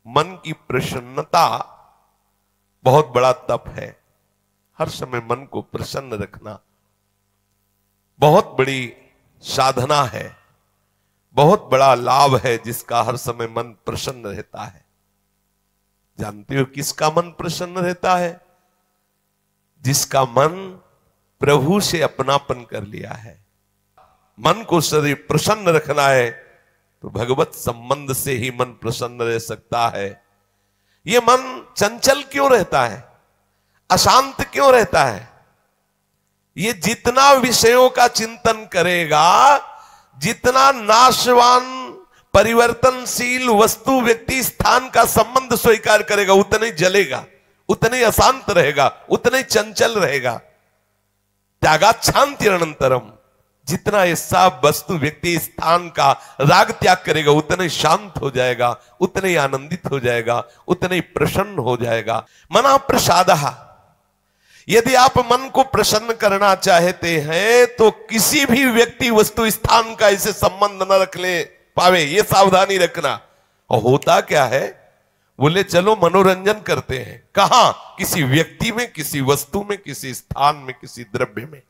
मन की प्रसन्नता बहुत बड़ा तप है। हर समय मन को प्रसन्न रखना बहुत बड़ी साधना है, बहुत बड़ा लाभ है जिसका हर समय मन प्रसन्न रहता है। जानते हो किसका मन प्रसन्न रहता है? जिसका मन प्रभु से अपनापन कर लिया है। मन को सदैव प्रसन्न रखना है तो भगवत संबंध से ही मन प्रसन्न रह सकता है। ये मन चंचल क्यों रहता है, अशांत क्यों रहता है? ये जितना विषयों का चिंतन करेगा, जितना नाशवान परिवर्तनशील वस्तु व्यक्ति स्थान का संबंध स्वीकार करेगा, उतना ही जलेगा, उतना ही अशांत रहेगा, उतना ही चंचल रहेगा। त्यागाच्छांति अनंतरम, जितना ये सब वस्तु व्यक्ति स्थान का राग त्याग करेगा उतना ही शांत हो जाएगा, उतना ही आनंदित हो जाएगा, उतना ही प्रसन्न हो जाएगा। मना प्रसादः, यदि आप मन को प्रसन्न करना चाहते हैं तो किसी भी व्यक्ति वस्तु स्थान का इसे संबंध न रख ले पावे, ये सावधानी रखना। और होता क्या है, बोले चलो मनोरंजन करते हैं, कहां? किसी व्यक्ति में, किसी वस्तु में, किसी स्थान में, किसी द्रव्य में।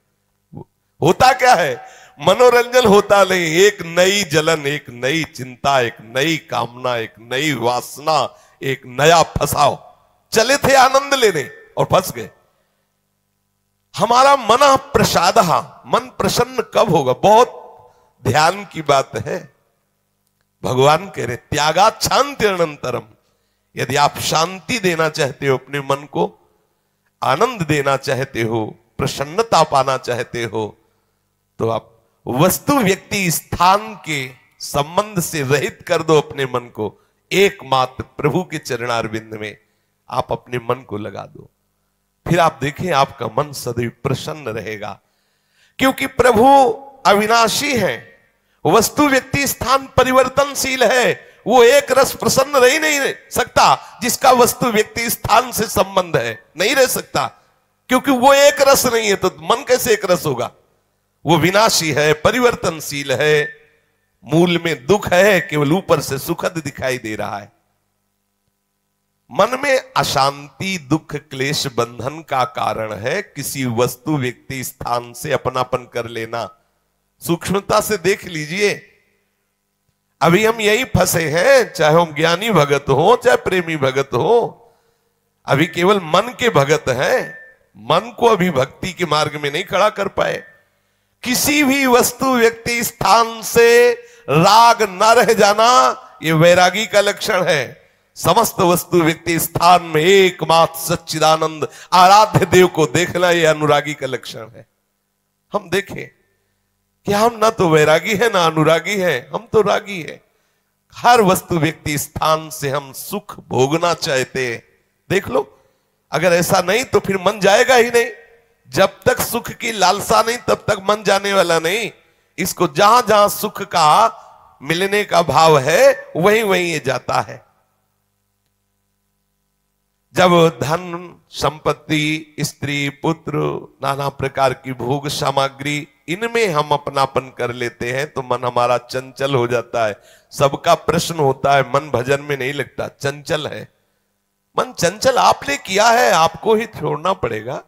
होता क्या है, मनोरंजन होता नहीं, एक नई जलन, एक नई चिंता, एक नई कामना, एक नई वासना, एक नया फसाव। चले थे आनंद लेने और फंस गए। हमारा मन प्रसादः, मन प्रसन्न कब होगा? बहुत ध्यान की बात है। भगवान कह रहे त्यागाच्छांति अनंतरम, यदि आप शांति देना चाहते हो अपने मन को, आनंद देना चाहते हो, प्रसन्नता पाना चाहते हो, तो आप वस्तु व्यक्ति स्थान के संबंध से रहित कर दो अपने मन को। एकमात्र प्रभु के चरणारविंद में आप अपने मन को लगा दो, फिर आप देखें आपका मन सदैव प्रसन्न रहेगा। क्योंकि प्रभु अविनाशी है, वस्तु व्यक्ति स्थान परिवर्तनशील है। वो एक रस प्रसन्न रह ही नहीं सकता जिसका वस्तु व्यक्ति स्थान से संबंध है, नहीं रह सकता। क्योंकि वो एक रस नहीं है तो मन कैसे एक रस होगा? वो विनाशी है, परिवर्तनशील है, मूल में दुख है, केवल ऊपर से सुखद दिखाई दे रहा है। मन में अशांति, दुख, क्लेश, बंधन का कारण है किसी वस्तु व्यक्ति स्थान से अपनापन कर लेना। सूक्ष्मता से देख लीजिए, अभी हम यही फंसे हैं, चाहे हम ज्ञानी भगत हो चाहे प्रेमी भगत हो, अभी केवल मन के भगत हैं, मन को अभी भक्ति के मार्ग में नहीं खड़ा कर पाए। किसी भी वस्तु व्यक्ति स्थान से राग न रह जाना ये वैरागी का लक्षण है। समस्त वस्तु व्यक्ति स्थान में एकमात्र सच्चिदानंद आराध्य देव को देखना ये अनुरागी का लक्षण है। हम देखें कि हम ना तो वैरागी है ना अनुरागी है, हम तो रागी है। हर वस्तु व्यक्ति स्थान से हम सुख भोगना चाहते हैं। देख लो, अगर ऐसा नहीं तो फिर मन जाएगा ही नहीं। जब तक सुख की लालसा नहीं तब तक मन जाने वाला नहीं। इसको जहां जहां सुख का मिलने का भाव है वहीं वहीं ये जाता है। जब धन संपत्ति, स्त्री, पुत्र, नाना प्रकार की भोग सामग्री, इनमें हम अपनापन कर लेते हैं तो मन हमारा चंचल हो जाता है। सबका प्रश्न होता है, मन भजन में नहीं लगता, चंचल है। मन चंचल आपने किया है, आपको ही छोड़ना पड़ेगा।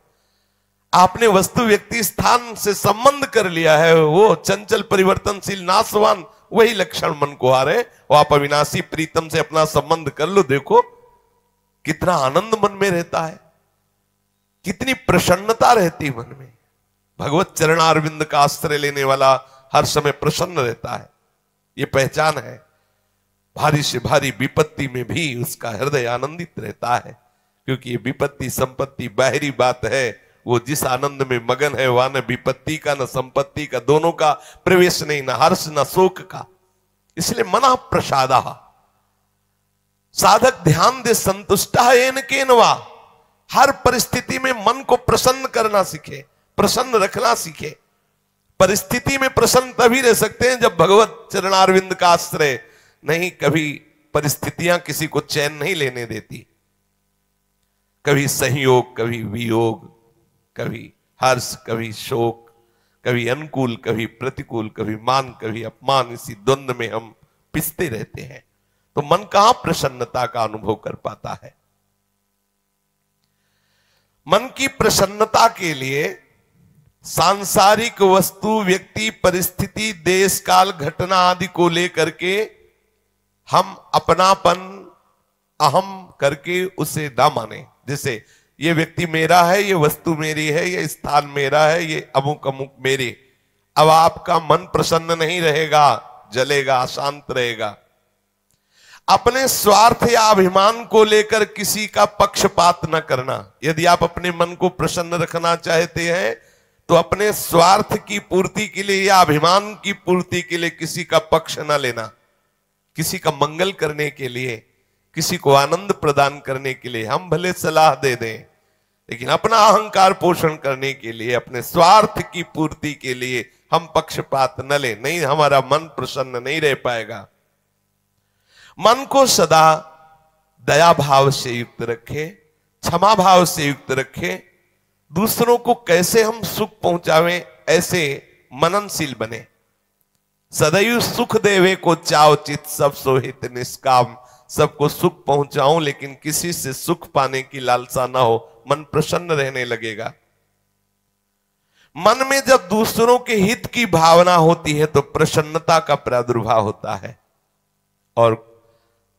आपने वस्तु व्यक्ति स्थान से संबंध कर लिया है, वो चंचल परिवर्तनशील नाशवान वही लक्षण मन को आ रहे। वो आप अविनाशी प्रीतम से अपना संबंध कर लो, देखो कितना आनंद मन में रहता है, कितनी प्रसन्नता रहती मन में। भगवत चरणारविंद का आश्रय लेने वाला हर समय प्रसन्न रहता है, ये पहचान है। भारी से भारी विपत्ति में भी उसका हृदय आनंदित रहता है, क्योंकि ये विपत्ति संपत्ति बाहरी बात है। वो जिस आनंद में मगन है वहां न विपत्ति का न संपत्ति का, दोनों का प्रवेश नहीं, न हर्ष न शोक का। इसलिए मना प्रसादः, साधक ध्यान दे संतुष्टः येन केनवा। हर परिस्थिति में मन को प्रसन्न करना सीखे, प्रसन्न रखना सीखे। परिस्थिति में प्रसन्न तभी रह सकते हैं जब भगवत चरणारविंद का आश्रय नहीं। कभी परिस्थितियां किसी को चैन नहीं लेने देती, कभी संयोग, कभी वियोग, कभी हर्ष, कभी शोक, कभी अनुकूल, कभी प्रतिकूल, कभी मान, कभी अपमान। इसी द्वंद्व में हम पिसते रहते हैं। तो मन कहां प्रसन्नता का अनुभव कर पाता है। मन की प्रसन्नता के लिए सांसारिक वस्तु, व्यक्ति, परिस्थिति, देश काल, घटना आदि को लेकर के हम अपनापन, अहम करके उसे ना माने। जैसे ये व्यक्ति मेरा है, ये वस्तु मेरी है, ये स्थान मेरा है, ये अमुक अमुक मेरे। अब आपका मन प्रसन्न नहीं रहेगा, जलेगा, अशांत रहेगा। अपने स्वार्थ या अभिमान को लेकर किसी का पक्षपात न करना। यदि आप अपने मन को प्रसन्न रखना चाहते हैं तो अपने स्वार्थ की पूर्ति के लिए या अभिमान की पूर्ति के लिए किसी का पक्ष न लेना। किसी का मंगल करने के लिए, किसी को आनंद प्रदान करने के लिए हम भले सलाह दे दें, लेकिन अपना अहंकार पोषण करने के लिए, अपने स्वार्थ की पूर्ति के लिए हम पक्षपात न लें। नहीं, हमारा मन प्रसन्न नहीं रह पाएगा। मन को सदा दया भाव से युक्त रखे, क्षमा भाव से युक्त रखे। दूसरों को कैसे हम सुख पहुंचावें, ऐसे मननशील बने। सदैव सुख देवे को चाव चित, सब सोहित निष्काम। सबको सुख पहुंचाऊं लेकिन किसी से सुख पाने की लालसा ना हो, मन प्रसन्न रहने लगेगा। मन में जब दूसरों के हित की भावना होती है तो प्रसन्नता का प्रादुर्भाव होता है। और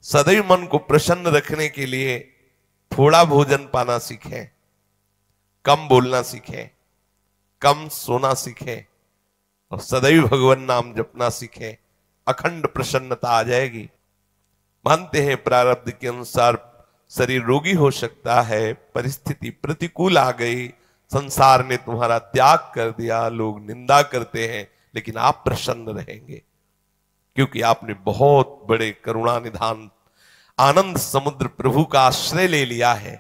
सदैव मन को प्रसन्न रखने के लिए थोड़ा भोजन पाना सीखें, कम बोलना सीखें, कम सोना सीखें और सदैव भगवान नाम जपना सीखें। अखंड प्रसन्नता आ जाएगी। मानते हैं प्रारब्ध के अनुसार शरीर रोगी हो सकता है, परिस्थिति प्रतिकूल आ गई, संसार ने तुम्हारा त्याग कर दिया, लोग निंदा करते हैं, लेकिन आप प्रसन्न रहेंगे क्योंकि आपने बहुत बड़े करुणा निधान आनंद समुद्र प्रभु का आश्रय ले लिया है।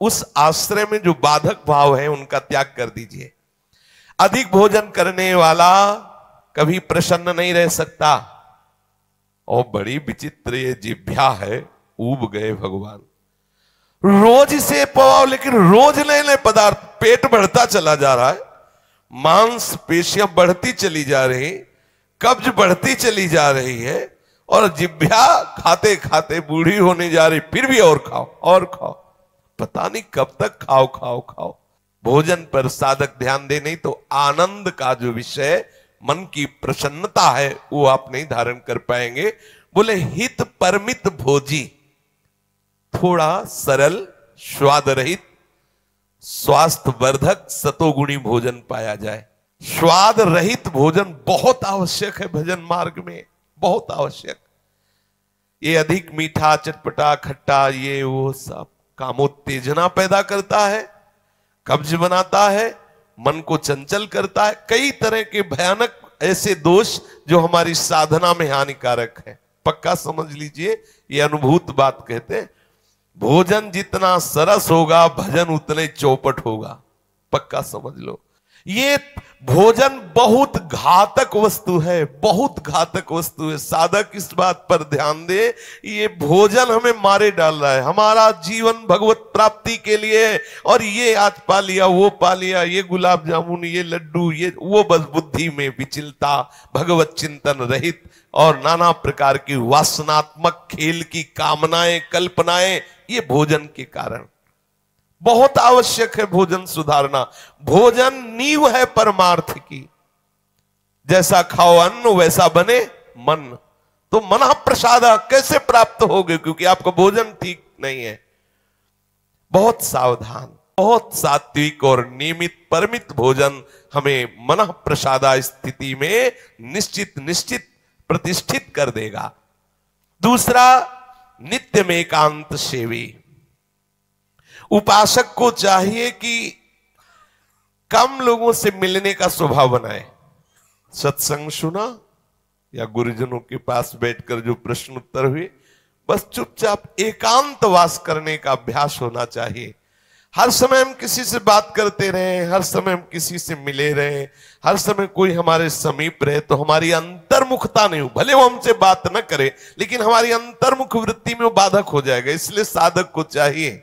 उस आश्रय में जो बाधक भाव है उनका त्याग कर दीजिए। अधिक भोजन करने वाला कभी प्रसन्न नहीं रह सकता। और बड़ी विचित्र ये जिह्वा है, ऊब गए भगवान। रोज इसे पवाओ, लेकिन रोज नए नए पदार्थ, पेट बढ़ता चला जा रहा है, मांस पेशियां बढ़ती चली जा रही, कब्ज बढ़ती चली जा रही है, और जिह्वा खाते खाते बूढ़ी होने जा रही, फिर भी और खाओ और खाओ। पता नहीं कब तक खाओ खाओ खाओ। भोजन पर साधक ध्यान दे, नहीं तो आनंद का जो विषय मन की प्रसन्नता है वो आप नहीं धारण कर पाएंगे। बोले हित परमित भोजी, थोड़ा सरल, स्वाद रहित, स्वास्थ्य वर्धक, सतोगुणी भोजन पाया जाए। स्वाद रहित भोजन बहुत आवश्यक है भजन मार्ग में, बहुत आवश्यक। ये अधिक मीठा, चटपटा, खट्टा, ये वो सब कामोत्तेजना पैदा करता है, कब्ज बनाता है, मन को चंचल करता है। कई तरह के भयानक ऐसे दोष जो हमारी साधना में हानिकारक है। पक्का समझ लीजिए, ये अनुभूत बात कहते हैं। भोजन जितना सरस होगा, भजन उतने चौपट होगा। पक्का समझ लो। ये भोजन बहुत घातक वस्तु है, बहुत घातक वस्तु है। साधक इस बात पर ध्यान दे, ये भोजन हमें मारे डाल रहा है। हमारा जीवन भगवत प्राप्ति के लिए है, और ये आज पा लिया, वो पा लिया, ये गुलाब जामुन, ये लड्डू, ये वो, बस बुद्धि में विचलता, भगवत चिंतन रहित और नाना प्रकार की वासनात्मक खेल की कामनाएं, कल्पनाएं, ये भोजन के कारण। बहुत आवश्यक है भोजन सुधारना। भोजन नींव है परमार्थ की। जैसा खाओ अन्न वैसा बने मन। तो मन प्रसाद कैसे प्राप्त होगे, क्योंकि आपका भोजन ठीक नहीं है। बहुत सावधान, बहुत सात्विक और नियमित परमित भोजन हमें मन प्रसादा स्थिति में निश्चित निश्चित प्रतिष्ठित कर देगा। दूसरा, नित्य में एकांत सेवी। उपासक को चाहिए कि कम लोगों से मिलने का स्वभाव बनाए। सत्संग सुना या गुरुजनों के पास बैठकर जो प्रश्न उत्तर हुए, बस चुपचाप एकांत वास करने का अभ्यास होना चाहिए। हर समय हम किसी से बात करते रहे, हर समय हम किसी से मिले रहे, हर समय कोई हमारे समीप रहे, तो हमारी अंतर्मुखता नहीं हो। भले वो हमसे बात न करे, लेकिन हमारी अंतर्मुख वृत्ति में वो बाधक हो जाएगा। इसलिए साधक को चाहिए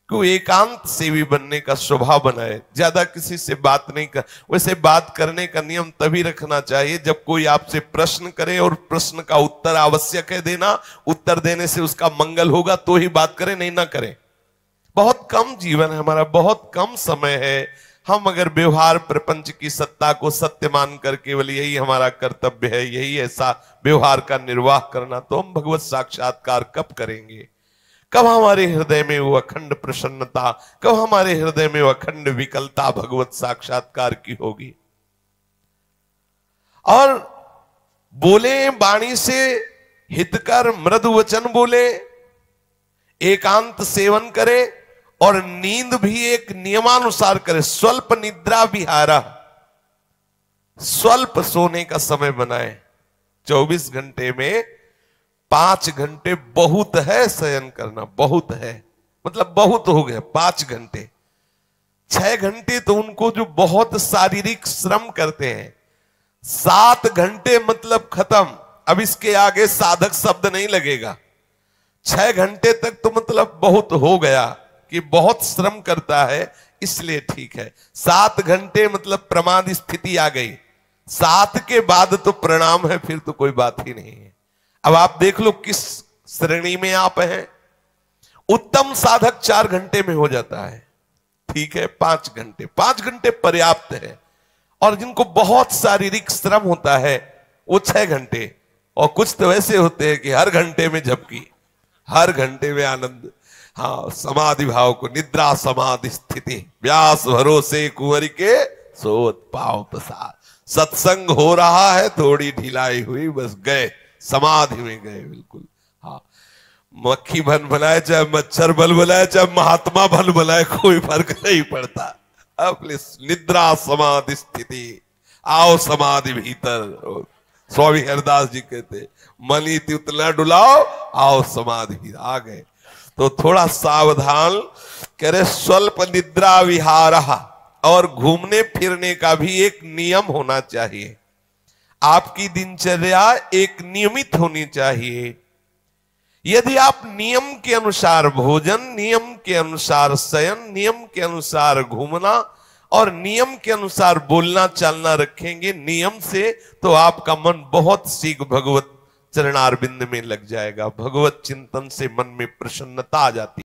कि एकांत सेवी बनने का स्वभाव बनाए, ज्यादा किसी से बात नहीं कर। वैसे बात करने का नियम तभी रखना चाहिए जब कोई आपसे प्रश्न करे और प्रश्न का उत्तर आवश्यक है देना, उत्तर देने से उसका मंगल होगा तो ही बात करें, नहीं ना करें। बहुत कम जीवन है हमारा, बहुत कम समय है। हम अगर व्यवहार प्रपंच की सत्ता को सत्य मानकर केवल यही हमारा कर्तव्य है, यही ऐसा व्यवहार का निर्वाह करना, तो हम भगवत साक्षात्कार कब करेंगे? कब हमारे हृदय में वो अखंड प्रसन्नता, कब हमारे हृदय में वो अखंड विकलता भगवत साक्षात्कार की होगी? और बोले वाणी से हितकर मृदु वचन बोले, एकांत सेवन करे और नींद भी एक नियमानुसार करे। स्वल्प निद्रा विहारा, स्वल्प सोने का समय बनाए। 24 घंटे में 5 घंटे बहुत है शयन करना, बहुत है, मतलब बहुत हो गया 5 घंटे। 6 घंटे तो उनको जो बहुत शारीरिक श्रम करते हैं, 7 घंटे मतलब खत्म, अब इसके आगे साधक शब्द नहीं लगेगा। 6 घंटे तक तो मतलब बहुत हो गया कि बहुत श्रम करता है, इसलिए ठीक है। 7 घंटे मतलब प्रमाद स्थिति आ गई, 7 के बाद तो प्रणाम है, फिर तो कोई बात ही नहीं है। अब आप देख लो किस श्रेणी में आप हैं। उत्तम साधक 4 घंटे में हो जाता है, ठीक है। 5 घंटे, 5 घंटे पर्याप्त है। और जिनको बहुत शारीरिक श्रम होता है वो 6 घंटे, और कुछ तो ऐसे होते हैं कि हर घंटे में झपकी, हर घंटे में आनंद। हाँ, समाधि भाव को, निद्रा समाधि स्थिति, व्यास भरोसे कुंवर के सोत पाव प्रसाद। सत्संग हो रहा है, थोड़ी ढिलाई हुई, बस गए, समाधि में गए बिल्कुल। हाँ, मक्खी भन बनाए चाहे मच्छर बल बनाए चाहे महात्मा भल बनाए, कोई फर्क नहीं पड़ता। अपने निद्रा समाधि स्थिति, आओ समाधि भीतर। स्वामी हरदास जी कहते, मनी उतना डुलाओ, आओ समाधि। आ गए तो थोड़ा सावधान करे। स्वल्प निद्रा विहार, और घूमने फिरने का भी एक नियम होना चाहिए। आपकी दिनचर्या एक नियमित होनी चाहिए। यदि आप नियम के अनुसार भोजन, नियम के अनुसार शयन, नियम के अनुसार घूमना और नियम के अनुसार बोलना चालना रखेंगे नियम से, तो आपका मन बहुत शीघ्र भगवत चरणारविंद में लग जाएगा। भगवत चिंतन से मन में प्रसन्नता आ जाती है।